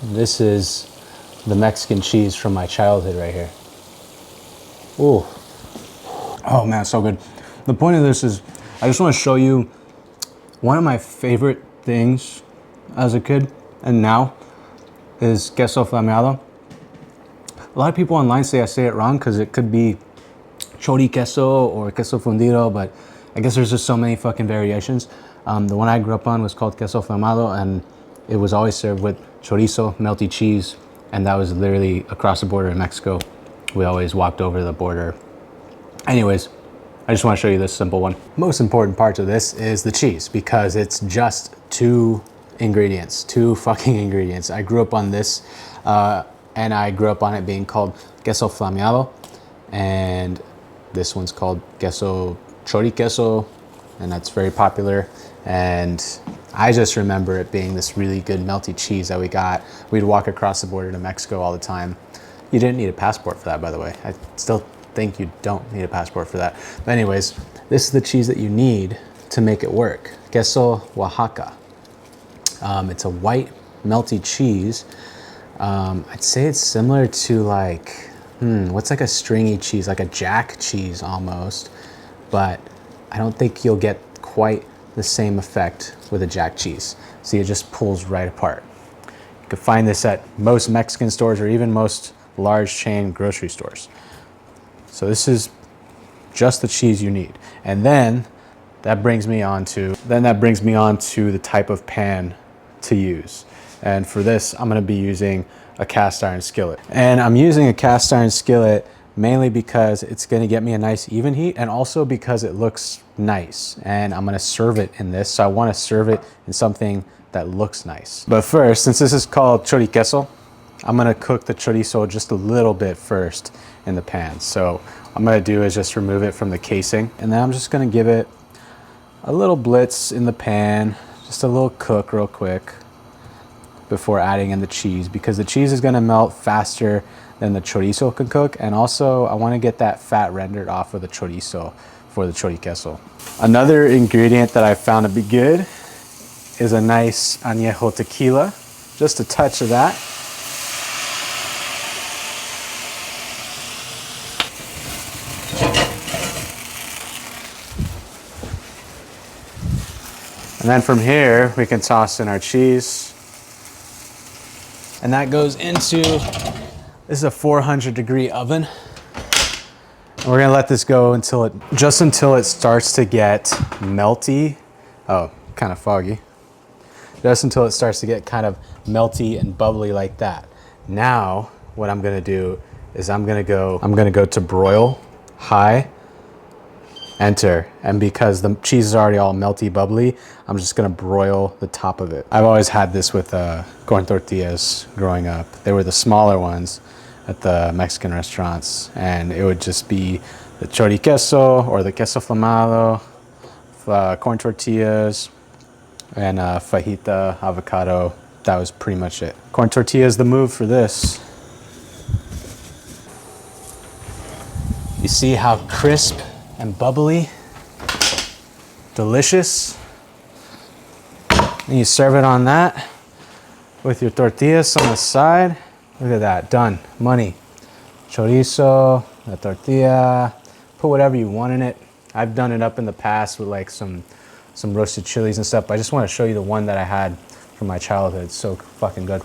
This is the Mexican cheese from my childhood right here. Ooh. Oh man, so good. The point of this is I just want to show you one of my favorite things as a kid and now is queso flameado. A lot of people online say I say it wrong because it could be chorizo or queso fundido, but I guess there's just so many fucking variations. The one I grew up on was called queso flamado, and it was always served with chorizo, melty cheese, and that was literally across the border in Mexico. We always walked over the border. Anyways, I just want to show you this simple one. Most important part of this is the cheese because it's just two fucking ingredients. I grew up on this and I grew up on it being called queso flameado, and this one's called queso chorizo, and that's very popular. And I just remember it being this really good melty cheese that we got. We'd walk across the border to Mexico all the time. You didn't need a passport for that, by the way. I still think you don't need a passport for that. But anyways, this is the cheese that you need to make it work. Queso Oaxaca. It's a white melty cheese. I'd say it's similar to like, what's like a stringy cheese, like a jack cheese almost, but I don't think you'll get quite the same effect with a jack cheese. See, it just pulls right apart. You can find this at most Mexican stores or even most large chain grocery stores. So this is just the cheese you need. And then that brings me on to the type of pan to use. And for this, I'm gonna be using a cast iron skillet. And I'm using a cast iron skillet mainly because it's gonna get me a nice even heat, and also because it looks nice. And I'm gonna serve it in this, so I wanna serve it in something that looks nice. But first, since this is called chorizo, I'm gonna cook the chorizo just a little bit first in the pan. So what I'm gonna do is just remove it from the casing, and then I'm just gonna give it a little blitz in the pan, just a little cook real quick before adding in the cheese, because the cheese is gonna melt faster than the chorizo can cook. And also I wanna get that fat rendered off of the chorizo for the chorizo. Another ingredient that I found to be good is a nice añejo tequila, just a touch of that. And then from here, we can toss in our cheese. And that goes into, this is a 400-degree oven. And we're gonna let this go until it starts to get melty. Oh, kind of foggy. Just until it starts to get kind of melty and bubbly like that. Now, what I'm gonna do is I'm gonna go to broil, high, enter. And because the cheese is already all melty, bubbly, I'm just gonna broil the top of it. I've always had this with corn tortillas growing up. They were the smaller ones at the Mexican restaurants, and it would just be the chorizo or the queso flamado, corn tortillas, and fajita, avocado. That was pretty much it. Corn tortilla is the move for this. You see how crisp and bubbly, delicious. And you serve it on that with your tortillas on the side. Look at that, done, money. Chorizo, the tortilla, put whatever you want in it. I've done it up in the past with like some roasted chilies and stuff, but I just want to show you the one that I had from my childhood. It's so fucking good.